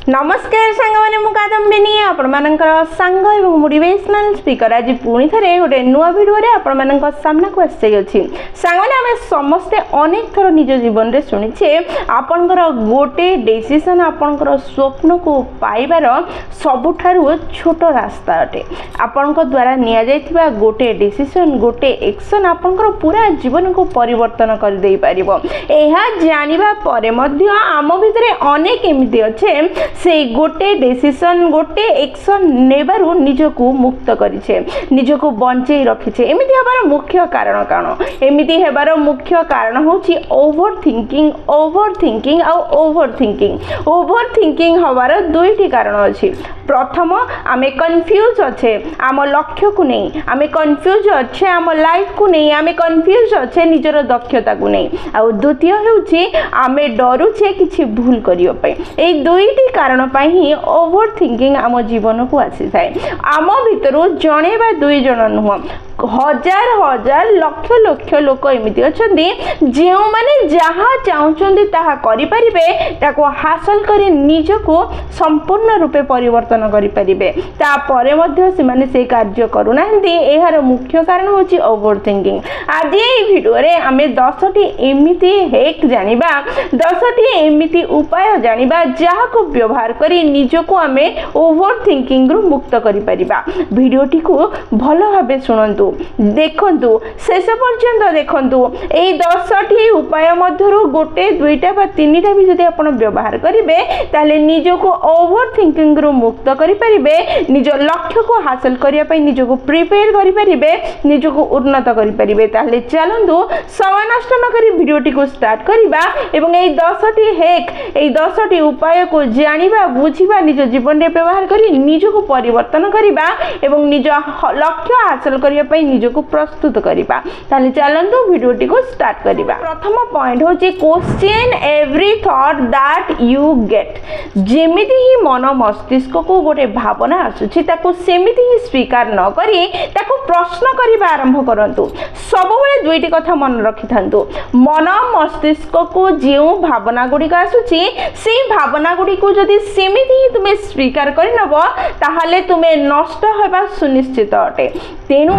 नमस्कार सांगमाने मु कादम्बिनी आपणमानकर सांग एवं मोटिवेशनल स्पीकर आज पुणी थे गोटे नुआ भिडियो आपण सामना को आसी सांगमाने आम समस्ते अनेक थर निज जीवन में शुणीचे आपणकर गोटे डिसीजन आपणकर स्वप्न को पाइबार सबुठारु छोट रास्ता अटे आपण द्वारा निया जाइथिबा गोटे डिसीजन गोटे एक्शन आपणकर पूरा जीवन को परिवर्तन कर दे पारिबो। एहा जानिबा परे मध्य आम भितरे अनेक एमिति अच्छे से गोटे डिसीजन गोटे एक्शन नेबारु निजको मुक्त करिछे निजको बंचै रखिछे। एमिति हेबार मुख्य कारण काण एमिति हेबार मुख्य कारण होछि ओवर थिंकिंग आ ओवर थिंकिंग हवार दुईटी कारण अछि। प्रथम आमे कंफ्यूज अच्छे आम लक्ष्य को नहीं आमे कंफ्यूज अच्छे आम लाइफ को नहीं आमे कंफ्यूज अच्छे निजर दक्षता को नहीं आ द्वितीय होछि आमे डरुछे किछि भूल करियो पय। ए दुईटी कारण पाई ही ओवर थिंकिंग आम जीवन को आसी थाए। आम भितरु जणे बा दुई जण नुह हजार हजार लक्ष लक्ष लोक एमिति अछंदी जेउ माने जहा चाहुचंदी ताहा करि परिबे ताको हासिल करी निजको संपूर्ण रूपे परिवर्तन करि परिबे ता परे मध्ये से माने से कार्य करू नाहंती। एहार मुख्य कारण होची ओवर थिंकिंग। आज ए वीडियो रे हमें 10 टी एमिति हैक जानिबा 10 टी एमिति उपाय जानिबा जहा को व्यवहार करी निजको हमें ओवर थिंकिंग रु मुक्त करि परिबा। वीडियोटी को भलो भाबे सुनंतु देखंतु शेष पर्यंत देखंतु। ए 10 टी उपाय मध्यरु गोटे दुईटा बा तीनटा भी जदि आपण व्यवहार करिवे ताले निजको ओवर थिंकिंग रु मुक्त करि परिबे निज लक्ष्य को हासिल करिया पई निजको प्रिपेयर करि परिबे निजको उन्नत करि परिबे। ताले चलंतु समय नष्ट न करी वीडियोटी को स्टार्ट करिबा एवं ए 10 टी हैक ए 10 टी उपाय को जानिबा बुझिबा निज जीवन रे व्यवहार करी निजको परिवर्तन करिबा एवं निज लक्ष्य हासिल करिया पई निजको प्रस्तुत करिबा। ताले चलंतु वीडियोटी को स्टार्ट करिबा। प्रथम पॉइंट होची question every thought that you get. जेमिति ही मन मस्तिष्क को गोटे भावना आसुछि ताको सेमिति ही स्वीकार न करी ताको प्रश्न करिबा आरंभ करंतु। सब बेले दुईटी कथा मन रखिथांतु। मन मस्तिष्क को जेउ भावना गुडी आसुछि सेही भावना गुडी को जदि सेमिति ही तुमे स्वीकार करि नबो ताहाले तुमे नष्ट हेबा सुनिश्चित अटे। तेनु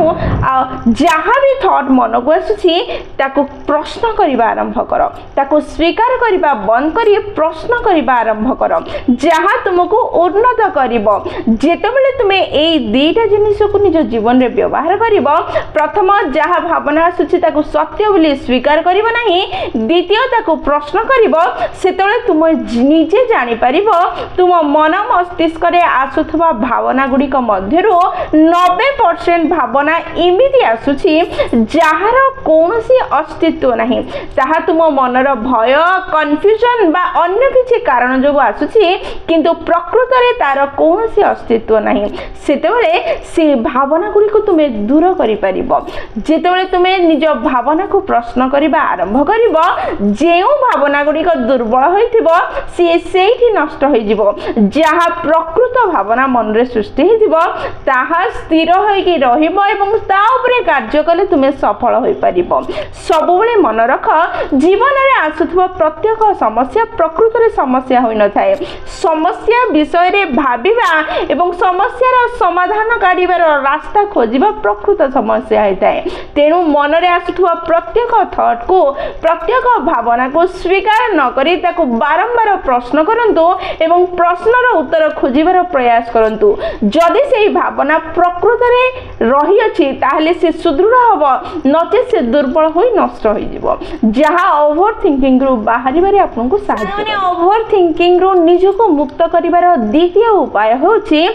जहाँ भी थॉट मन को आसुछि ताको प्रश्न करिबा आरंभ कर ताको स्वीकार करिबा बंद करी प्रश्न करिबा आरंभ कर जहाँ तुमको उन्नत करिबो। जेतेबेले तुमे ए दुईटा जिनिस को निज जीवन रे व्यवहार करिबो प्रथम जहाँ भावना आसुछि ताको सत्य बोली स्वीकार करिबो नाही द्वितीय ताको प्रश्न करिबो सेतेबेले तुम निजे जानि परिबो तुम मन मस्तिष्क रे आसुथबा भावना गुडी को मध्यरु 90% भावना एमिति आसुछि जहार कोनोसी अस्तित्व नाही ताहा तुम मनर भय कन्फ्यूजन बा अन्य किछि कारण जो आसुछि किंतु प्रकृत रे तार कोनोसी अस्तित्व नाही। सेतेबेले से भावना गुडी को तुमे दूर करि परिबो। जेतेबेले तुमे निज भावना को प्रश्न करिबा आरंभ करिबो जेउ भावना गुडी को दुर्बल होइथिबो से सेठी नष्ट होई जिवो जहा प्रकृत भावना मन रे सृष्टि हिथिबो ताहा स्थिर होई कि रहिबो एवं ता उपरे कार्य कले तुमे सफल होई परिबो। सबुबेले मन रख जीवन रे आसुथबो प्रत्येक समस्या प्रकृत रे समस्या होई न थाए। समस्या विषय रे भाबिबा एवं समस्या रा समाधान काढिबार रास्ता खोजिबा प्रकृत समस्या होइताए। तेनु मन रे आसुथबो प्रत्येक थॉट को प्रत्येक भावना को स्वीकार न करी ताको बारंबार प्रश्न करंतु एवं प्रश्नर उत्तर खोजिबार प्रयास करंतु। जदि सेही भावना प्रकृत रे रही अछि ताहले से सुदृढ़ हबो नचे से दुर्बल होई नष्ट होई जिवो जहा ओवर थिंकिंग रु बाहरिबारे आपनको सहायता करे। ओवर थिंकिंग रु निजको मुक्त करिबार द्वितीय उपाय होछि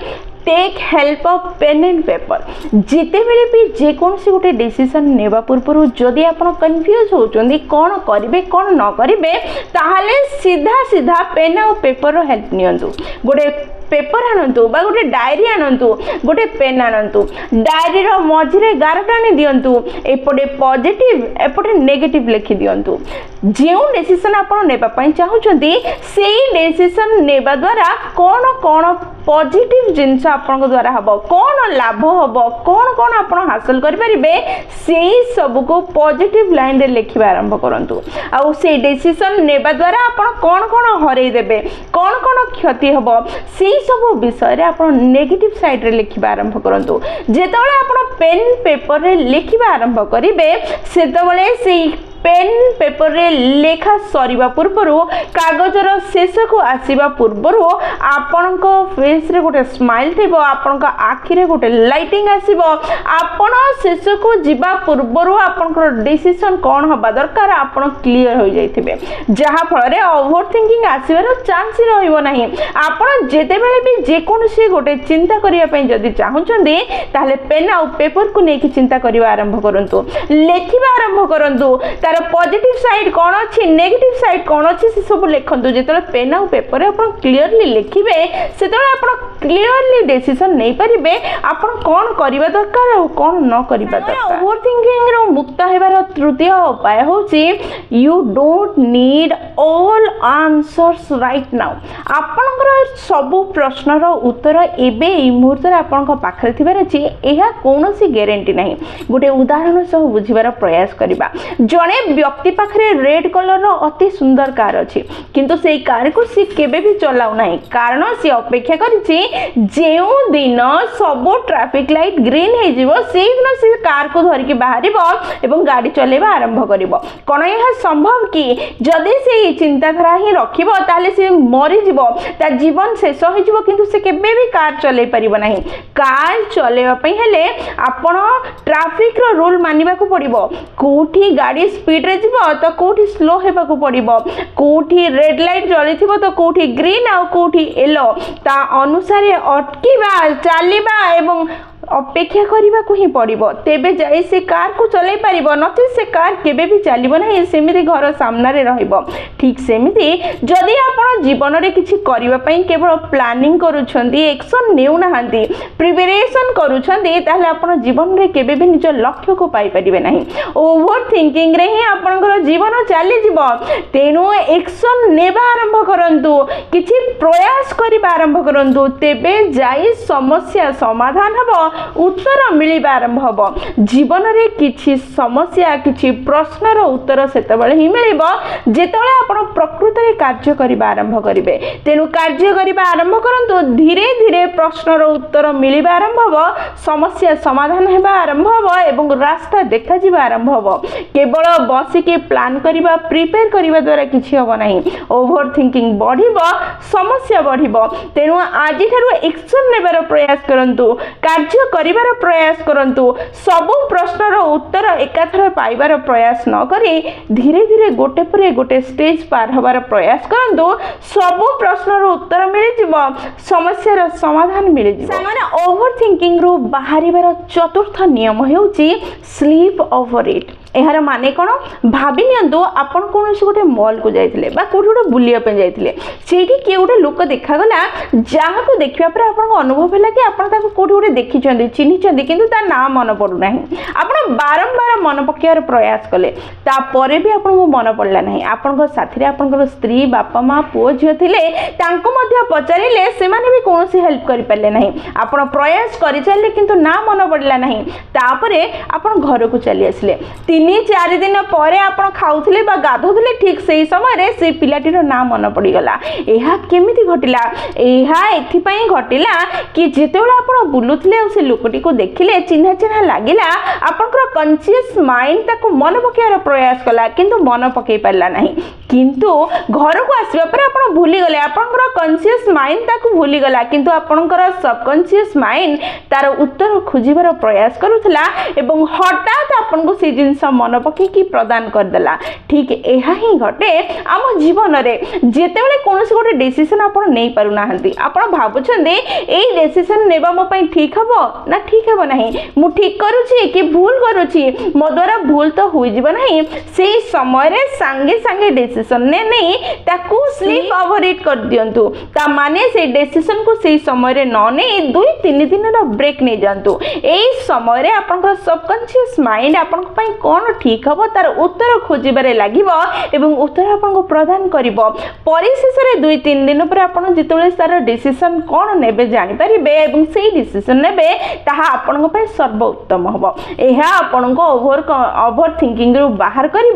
take help of pen and paper. जिते बेले भी जेकोसी गोटे डिसीजन नेबा पूर्व जदि आपण कंफ्यूज होचंदी कोन करिवे कोन न करिवे ताहाले सीधा सीधा पेन और पेपर रो हेल्प नियंतु। गोटे पेपर आनंतु बा गोटे डायरी आनंतु गोटे पेन आनंतु डायरी रो मझिरे गार टाणी दियंतु एपटे पॉजिटिव एपटे नेगेटिव लिखि दियंतु। जेउ डिसीजन आपण नेबा पई चाहुचंदी सेही डिसीजन नेबा द्वारा कोन कोन पॉजिटिव जिनस आपन द्वारा हम कौन लाभ हम कौन कौन आप हासिल करें से सब को पॉजिटिव लाइन रे लिखा आरंभ करूँ आउ से डिसीजन नेबा द्वारा आप कौन कौन हरईदेवे कौन कौन क्षति हम से सब विषय आप नेगेटिव साइड रे लिखा आरंभ करूँ जेतबेले आप पेन पेपर रे लिखा आरंभ करेंगे से पेन पेपर रे लेखा सरीबा पूर्वर कागजर शेष को आसीबा पूर्वर आपण फेस रे गोटे स्माइल थी आपण आखि रे गोटे लाइटिंग आसीबो आपण शेष को जीवा पूर्वर आपण डिसीजन कौन हबा दरकार आपण क्लियर हो जाइथिबे जहा फल रे ओवर थिंकिंग आसीबार चांस रहइबो नाही आपण जेते बेले भी जे कोनसी गोटे चिंता करिया पई जदी चाहुचंदी ताले पेन आ पेपर को नेकी चिंता करिवा आरंभ करंतु लेखिबा आरंभ करंतु पॉजिटिव साइड कौन अच्छी नेगेटिव साइड कौन अच्छी से सब लिखु जो पेन आउ पेपर आप क्लीयरली लिखे से क्लीयरली डिसीजन नहीं पारे आप कौन करने दरकार और कौन न करने दरकार ओवर थिंकिंग रो मुक्त होबार तृतीय उपाय होची you don't need all answers right now आपनकर सब प्रश्नर उत्तर एबे ई मुहूर्त आपन पाखरे थिबार अछि एहा कोनोसी ग्यारंटी नहीं गोटे उदाहरण सह बुझिबार प्रयास करिबा जणे व्यक्ति पाखरे रेड कलर अति सुंदर कार अच्छी किंतु से कार को सी केबे भी चलाउ नाही कारण सी अपेक्षा करिछि जेउ दिन सब ट्रैफिक लाइट ग्रीन हे जिवो सेई दिन से कार को धरि के बाहरिबो एवं गाड़ी चलेबा आरंभ करिवो कोन यह संभव कि जदि से चिंताधारा ही रखिबो ताले से मरि जिवो ता जीवन शेष हो जिवो किंतु से केबे भी कार चले परिबो नाही कार चलेबा पई हेले आपण ट्रैफिक रो रूल मानिबा को पड़िबो कोठी गाड़ी स्पीड रे जीवो तो कोठी स्लो हेबा को पड़िबो कोठी रेड लाइट जली थिबो तो कोठी ग्रीन आ कोठी येलो ता अनुसार अटकीबा चलीबा एवं अपेक्षा करने को ही पड़ो तेबे जाई से कार को चलाई पार नथिले से कार केबे भी चलिबो नहीं सेमिति घर सामने रहइबो ठीक सेमिति जदि आपण जीवन रे किछि करिबा पई केवल प्लानिंग करूछंती एक्शन नेउ नाहंती प्रिपरेशन करूछंती ताहले आपण जीवन रे केबे भी निज लक्ष्य को पाई परिबे नहीं ओवर थिंकिंग रे ही आपनकर जीवन चली जिवो तेनु एक्शन नेबा आरंभ करंतु किछि प्रयास करिबा आरंभ करंतु तेबे जाई समस्या समाधान हबो उत्तर मिलवा आरंभ हम जीवन रे किछि समस्या किछि प्रश्नर उत्तर सेतबेले ही मिलिबो जेतबेले आपण प्रकृति रे कार्य करिबा आरंभ करिवे तेनु कार्य करिबा आरंभ करंतु धीरे धीरे प्रश्नर उत्तर मिलवा आरंभ हो समस्या समाधान हेबा आरंभ हो एवं रास्ता देखा जिबा आरंभ हो केवल बसी के प्लान करिबा प्रिपेयर करिबा द्वारा किछि होबो नाही ओवर थिंकिंग बढ़िबो समस्या बढ़िबो तेनु आजि थारु एक्शन नेबार प्रयास करंतु कार्य करिबार प्रयास करंतु सबु प्रश्नर उत्तर एकाथर पाइबार प्रयास न करी धीरे धीरे गोटे परे गोटे स्टेज पार हबार प्रयास करंतु सबु प्रश्नर उत्तर मिल जिवो समस्यार समाधान मिल जिवो सामान्य ओवर थिंकिंग रो बाहरिबार चतुर्थ नियम हेउची स्लीप ओवर इट एहार माने कोन भाबी नियंतु आपण कोनोसी गोटे मॉल को जाइथिले बा कोठी गोटे बुलिया पे जाइथिले सेठी के गोटे लोक देखा गला जहा को देखिबा पर आपण को अनुभव होला कि आपण ताको कोठी गोटे देखि चंदी चिन्हि चंदी किंतु ता नाम मन पडु नाही आपण बारंबार मन पकेर प्रयास कले ता परे भी आपण को मन पडला नाही आपण को साथी रे आपण को स्त्री बापा मां पुओ झियो थिले तांको मध्ये पचारिले से माने भी कोनोसी हेल्प करि पाले नाही आपण प्रयास करि चलले किंतु ना मन पडला नाही ता परे आपण घर को चली आसले 3-4 दिन पर आप खाऊले गाधोले ठीक से ही समय से पिलाटीर ना मन पड़गला यह केमिति घटिला एथिपाई घटिला कि जितेबाला आप बुलुले से लोकटी को देखिले चिन्हा चिन्हा लगिला आपनकर कॉन्शियस माइंड ताको मन पकेयार प्रयास कला किंतु मन पकई पारला नहीं किंतु घर को आसवा पर आपण भूली गले आपनकर कॉन्शियस माइंड ताको भूली गला किंतु आपनकर सबकॉन्शियस माइंड तार उत्तर खोजिबार प्रयास करूथला एवं हठात आपन को से जिंस मन पकई की प्रदान कर देला ठीक एहा ही घटे आम जीवन रे जेतेबेले कोनोसी गोटे डिसीजन आपण नै पारु नाहंती आपण भाबुछंदे एई डिसीजन नेबा मो पई ठीक हबो ना ठीक हबो नाही मु ठीक करूची कि भूल करूची मो द्वारा भूल तो होई जिवो नाही सेई समय रे संगे संगे डिसीजन ने नै ताकू स्लीप ओवर इट कर दियंतु ता माने से डिसीजन को सेई समय रे न नै 2-3 दिन रो ब्रेक नै जानतु एई समय रे आपनकर सबकॉन्शियस माइंड आपन पई कोन कौन ठीक हम तार उत्तर खोजबार लगे और उत्तर आपको प्रदान कर परिशेष 2-3 दिन पर आप जिते तार डिसीजन कौन ने जानीपर से डिसीजन ने आपण सर्वोत्तम हम यह आपण ओभर थिंकिंग रु बाहर कर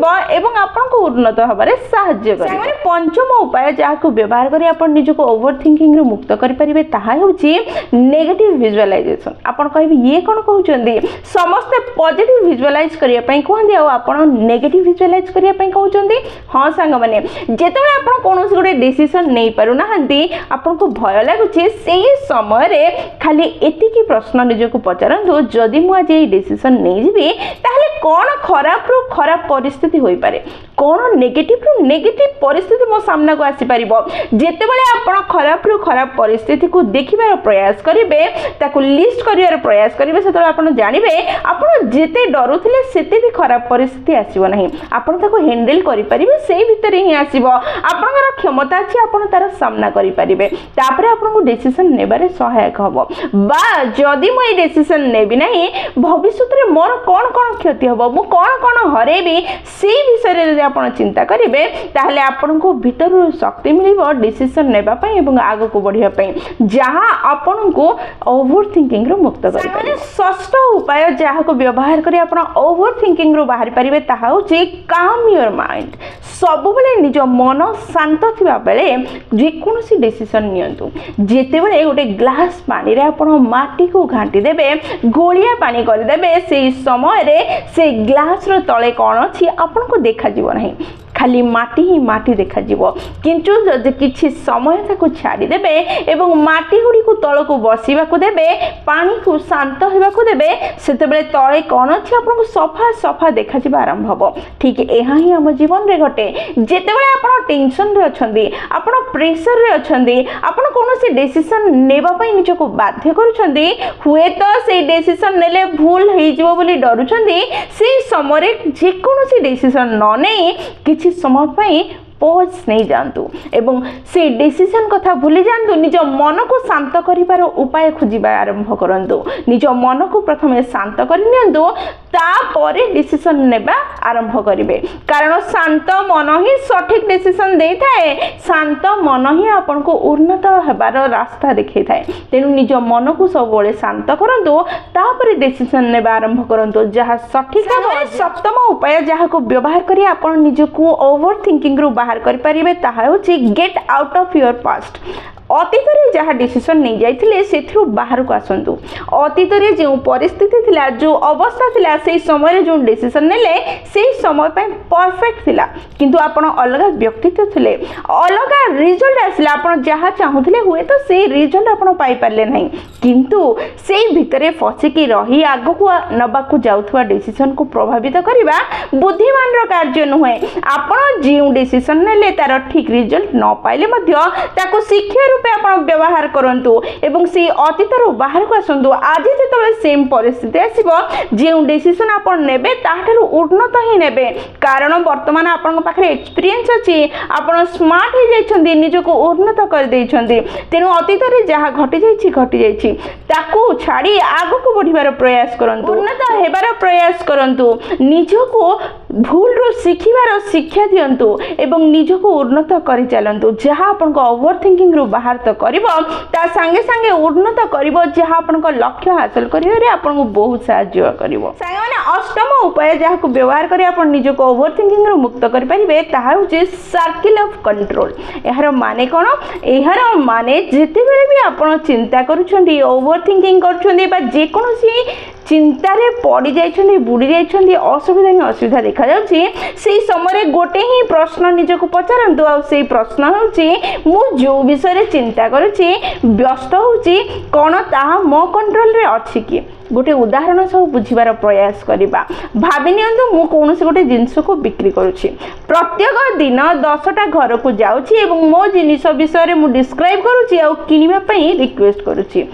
आपको उन्नत हबारे साहाय्य करे। पंचम उपाय जहाँ व्यवहार कर आप निजको ओभर थिंकिंग रु मुक्त करेंगे ताहा होची नेगेटिव विजुअलाइजेशन। आपण कहबे ये कौन कहउचंदी समस्त पॉजिटिव विजुअलाइज करिया पई कहंदी आ आपण नेगेटिव विजुअलाइज करिया पई कहउचंदी। हां सांग माने जेतेबेले आपण कोनोसी गोटे डिसीजन नै पारु नाहंती आपण को भय लागुची सेही समय रे खाली एतिकी प्रश्न निजको पचारंतु जदि मु आज ए डिसीजन नै जिबी ताहले कोन खराब रु खराब परिस्थिति होई पारे कोन नेगेटिव रु नेगेटिव परिस्थिति मो सामना को आसी परिबो। जेतेबेले आपण खराब रु खराब परिस्थिति को देखिबार प्रयास करिवे ताकू लिस्ट करिवार प्रयास करिवे सेतबेले आपण जानिबे आपण जेते डरुथिले सेते भी खराब परिस्थिति आसीबो नाही आपण ताको हैंडल करि परिबे सेही भितरे ही आसीबो आपनकर क्षमता अछि आपण तार सामना करि परिबे तापरे आपण को डिसीजन नेबारे सहायक हबो बा जदि मो ए डिसीजन नेबी नाही भविष्यत रे मोर कोन कोन क्षति हबो मु कोन हरेबी सेही विषय रे आपण चिंता करिवे ताहले आपण को भीतर शक्ति मिलिबो डिसीजन नेबा पई एवं आगो को बढ़िया पई जहां आपण को ओवर थिंकिंग रो मुक्त करि पारे। षष्ठ उपाय जहाँ को व्यवहार करी आपण ओवर थिंकिंग रो बाहर परिबे ताहा होची काम योर माइंड। सब बेले निज मन शांत थिबा बेले जे कोनोसी डिसीजन नियंतु जेते गोटे ग्लास पानी रे आपण माटी को घांटी देबे गोलिया पानी कर देबे से समय रे से ग्लास रो तळे कोन अछि आपण को देखा जीव नाही खाली माटी ही माटी देखा जीवो किंतु जदि किछि समय ताको छाड़ी देबे एवं माटी गुडी को तळ को बसिबा को देबे पानी को शांत हेबा को देबे सेतेबेले तळे कोन अछि आपन सफा सफा देखा जिबा आरंभ हबो। ठीक एहा ही हम जीवन रे घटे जेतेबेले आपन टेंशन रे अछंदी आपन प्रेशर रे अछंदी आपन कोनोसी डिसीजन नेबा पई निजको बाध्य करूछंदी हुए तो से डिसीजन नेले भूल हेइ जिवो बोली डरुछंदी से समय रे जे कोनोसी डिसीजन न नै किछि समय पई पॉज नहीं जानतु एवं से डिसीजन कथा भूली जानतु निज मन को शांत करिवार उपाय खोजिबा आरंभ करंतु निज मन को प्रथमे शांत कर नियंतु तापरे डिसीजन नेबा आरंभ करिवे कारण शांत मन ही सठिक डिसीजन देई थाए शांत मन ही आपन को उन्नत हेबार रास्ता देखै थाए तेनु निज मन को सब बेले शांत करंतु तापरे डिसीजन नेबा आरंभ करंतु जहा सठिक है। सप्तम उपाय जहा को व्यवहार करी आपन निज को ओवर थिंकिंग रु बाहर कर पारिबे ताहा होची get out of your past. अतीत रे जहाँ डिसीजन नहीं जाइथिले सेथरु बाहर को आसंतु अतीत रे जो परिस्थिति थिला जो अवस्था थिला से समय रे जो डिसीजन नेले से समय पे परफेक्ट थिला किंतु आपण अलग व्यक्तित्व थिले अलग रिजल्ट आसिला आपण जहाँ चाहुथिले हुए तो से रिजल्ट आपण पाई पारले नहीं किंतु से भितरे फसी की रही आगो को नबा को जाउथवा डिसीजन को प्रभावित करिबा बुद्धिमान रो कार्य नुहे आपण जे डिसीजन नेले तार ठीक रिजल्ट न पाइले मध्य ताको शिक्षा रूपे आपण व्यवहार करंतु एवं से अतीत रु बाहर को आसंतु आज जेतबे सेम परिस्थिति आसीबो जे डिसीजन आपण नेबे ताहारु उन्नत ही नेबे कारण वर्तमान आपण पाखरे एक्सपीरियंस अछि आपण स्मार्ट हो जाइछन्ती निजको उन्नत कर दैछन्ती तेनु अतीत रे जहा घटी जाइछि ताकू छाड़ी आगो को बढ़िबार प्रयास करंतु उन्नत हेबार प्रयास करंतु निजको भूल रो शिखिबार शिक्षा दियंतु एवं निजको उन्नत करि चलंतु जहा आपण को ओवर थिंकिंग रु बाहर तो करिवो ता संगे संगे उन्नत करिवो जहा आपण को लक्ष्य हासिल करियो रे आपण को बहुत सहायता करिवो। संगे माने अष्टम उपाय जहा को व्यवहार करी आपण निजको ओवर थिंकिंग रु मुक्त करि परिबे ताहा होचे सर्किल ऑफ कंट्रोल। एहार माने कोन एहार माने जेते बेले भी आपण चिंता करूछंती ओवर थिंकिंग करूछंती बा जे कोनोसी चिंतारे पड़ी जाइछन्ती बुड़ी जाइछन्ती असुविधा ही असुविधा देखा जाउछि सेही समय गोटे ही प्रश्न निजको पचारंतु आ सेही प्रश्न होउछि मु जो विषय रे चिंता करूछि व्यस्त होउछि कोन ताहा मो कंट्रोल रे अछि कि गोटे उदाहरण सब बुझिबार प्रयास करिबा भाबि नियंतु मु कोनोसी गोटे जिंस को बिक्री करूछि प्रत्येक दिन 10टा घर को जाउछि एवं मो जिनिस विषय रे मु डिस्क्राइब करूछि आ किनिबा पई रिक्वेस्ट करूछि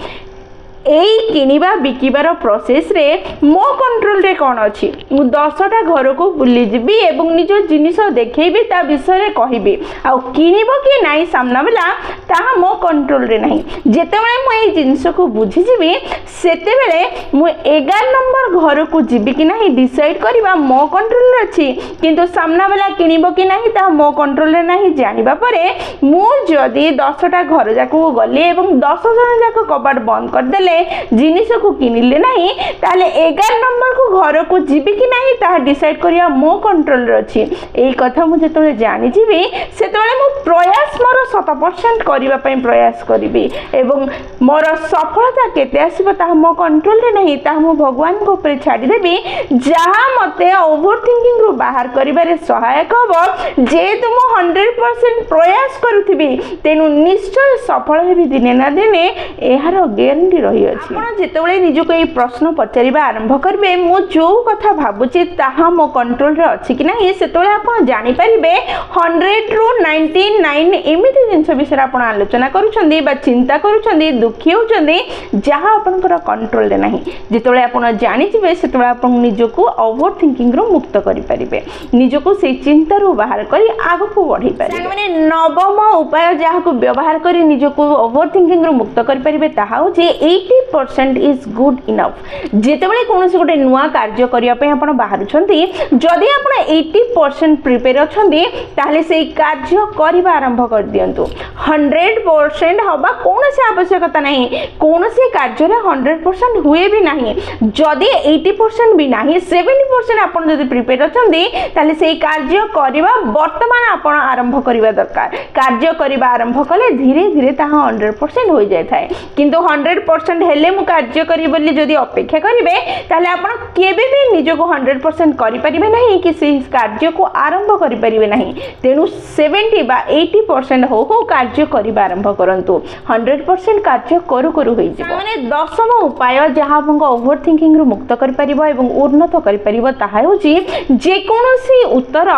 एई किनिबा बिकिबार प्रोसेस रे मो कंट्रोल रे कौन अच्छी मु 10टा घर को बुली जीवी एवं निज जिनिस देखेबी ता विषय कहबी आ किनिब कि नाई सामना वाला ताहा मो कंट्रोल रे नहीं जेतेबेले मु एई जिनिस को बुझी जीवी सेतेबेले मु 11 नंबर घर को जीवी कि नहीं डिसाइड करबा मो कंट्रोल रे अछि किंतु सामना वाला किनिब कि नहीं ता मो कंट्रोल रे नहीं जानिबा परे मु जदी 10टा घर जाको गली एवं 10 जन जाको कबाट बंद कर देले जिनिस को किनिले नहीं ताले 11 नंबर को घर को जीवी कि नहीं ता डिसाइड करिया मो कंट्रोल रे अछि एई कथा मु जेतले जानि जीवी सेतले मु प्रयास मोर 100% करिबा पई प्रयास करिबी एवं मोर सफलता केते आसीबो ता मो कंट्रोल रे नहीं ता मु भगवान को ऊपर छाडी देबी जहा मते ओवर थिंकिंग रु बाहर करिबारे सहायक हबो जे तुम 100% प्रयास करूथिबी तेनु निश्चय सफल हेबी दिने ना दिने एहार ग्यारंटी रही अछि आपण जेतबेले निजको ए प्रश्न पचारिबा आरंभ करबे मु जो कथा भाबुची ताहा मो कंट्रोल रे अछि कि नाही सेतबेले आपण जानि परिबे 100 रु 99 एमिति जिंस विषय आपण आलोचना करूछंदी बा चिंता करूछंदी दुखी होछंदी जहा आपनकर कंट्रोल रे नाही जेतबेले आपण जानि जिवे सेतबेले आपण निजको ओवर थिंकिंग रो मुक्त करि परिबे निजको से चिंता रो बाहर करी आगु को बढ़ी परिबे माने नवम उपाय जहा को व्यवहार करी निजको ओवर थिंकिंग रो मुक्त करि परिबे ताहा हो जे 80% इज गुड इनफ जेतेबेले कोनोसी गोटे नुआ कार्य करिया पे आपण बाहर छंती जदी आपण 80% प्रिपेयर अछंती ताले सेई कार्य करिबा आरंभ कर दियंतु 100% हबा कोनोसी आवश्यकता नाही कोनोसी कार्य रे 100% हुए भी नाही जदी 80% भी नाही 70% आपण जदी प्रिपेयर अछंती ताले सेई कार्य करिबा वर्तमान आपण आरंभ करिबा दरकार कार्य करिबा आरंभ कले धीरे धीरे ताहा 100% हो जाय थाए किंतु 100% हेले मु कार्य करी बोली जदी अपेक्षा करिवे ताले आपण केबे भी निजको 100% करि परिबे नाही कि से कार्य को आरंभ करि परिबे नाही तेनु 70 बा 80% हो कार्य करिबा आरंभ करंतु 100% कार्य करू करू होई जे माने दशम उपाय जहा आपन ओवर थिंकिंग रु मुक्त करि परिबो एवं उन्नत करि परिबो ताहा होची जे कोनोसी उत्तर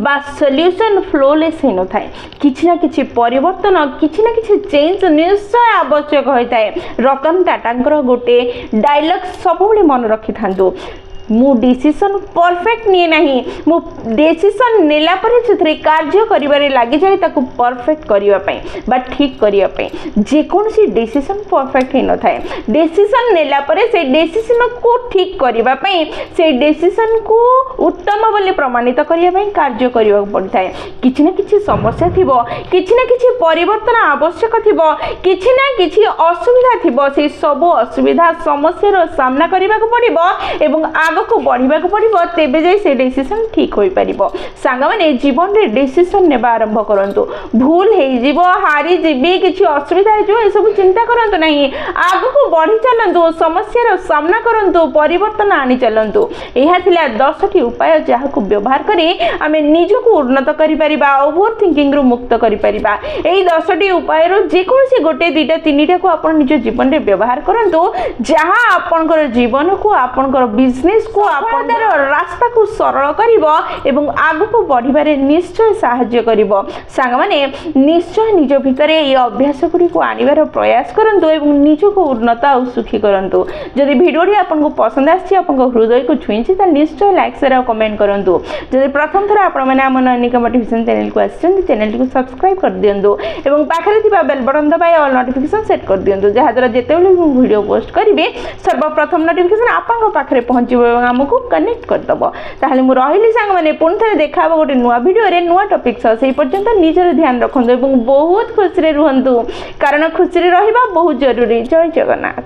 बा सॉल्यूशन फ्लोलेस हेनो थाए किछि ना किछि परिवर्तन किछि ना किछि चेंज निश्चय आवश्यक होय थाए रतन टाटांकर गोटे डायलॉग सबले मन रखि थांदो मु डिसीजन परफेक्ट निए नहीं मु डिसीजन नेला परे सेथरे कार्य करिबारे लागि जाय ताकू परफेक्ट करिवा पई बा ठीक करिवा पई जे कोनसी डिसीजन परफेक्ट हे न थाए डिसीजन नेला परे से डिसीजन को ठीक करिवा पई से डिसीजन को उत्तम बोली प्रमाणित करिवा पई कार्य करिवा पड़थाय किछि ना किछि समस्या थिबो किछि ना किछि परिवर्तन आवश्यक थिबो किछि ना किछि असुविधा थिबो से सब असुविधा समस्या रो सामना करिवा को पड़िबो एवं आग को बढ़िबा को पड़िबो तेबे जे से डिसीजन ठीक होई परिबो सांगा माने जीवन रे डिसीजन नेबा आरंभ करंतु भूल हेई जीवो हारी जीबी किछि असुविधा हे जो ए सब चिंता करंतु नहीं आगु को बढ़ी चलंतु समस्या रो सामना करंतु परिवर्तन आनी चलंतु एहा थिला 10टी उपाय जहा को व्यवहार करी हमें निजो को उन्नत करि परिबा ओवर थिंकिंग रो मुक्त करि परिबा एई 10टी उपाय रो जे कोनसी गोटे दुईटा तीनटा को आपण निज जीवन रे व्यवहार करंतु जहा आपनकर जीवन को आपनकर बिजनेस को आपनकर रास्ता को सरल करिवो एवं आगु को बढ़िबारे निश्चय सहाय्य करिवो सांग माने निश्चय निज भितरे ए अभ्यास गुडी को आनिबार प्रयास करंतु एवं निज को उन्नत और सुखी करंतु जदि वीडियोटी आपन को पसंद आछि आपन को हृदय को छुईछि त निश्चय लाइक शेयर और कमेंट करंतु जदि प्रथम थरा आपन माने हमन अनिका मोटिवेशन चैनल को आछन चैनल को सब्सक्राइब कर दियंतु एवं पाखरे थिबा बेल बटन दबाइ ऑल नोटिफिकेशन सेट कर दियंतु जहा द्वारा जेतेबेले वीडियो पोस्ट करिवे सर्वप्रथम नोटिफिकेशन आपन को पाखरे पहुंचिबो एवं हमको कनेक्ट कर दबो ताहले मु रहिली संग माने पुन थरे देखाबो गोटे नुवा वीडियो रे नुवा टॉपिक स सेही पर्यंत निजर ध्यान रखंतु एवं बहुत खुशी रे रुहंतु कारण खुशी रे रहिबा बहुत जरूरी जय जगन्नाथ।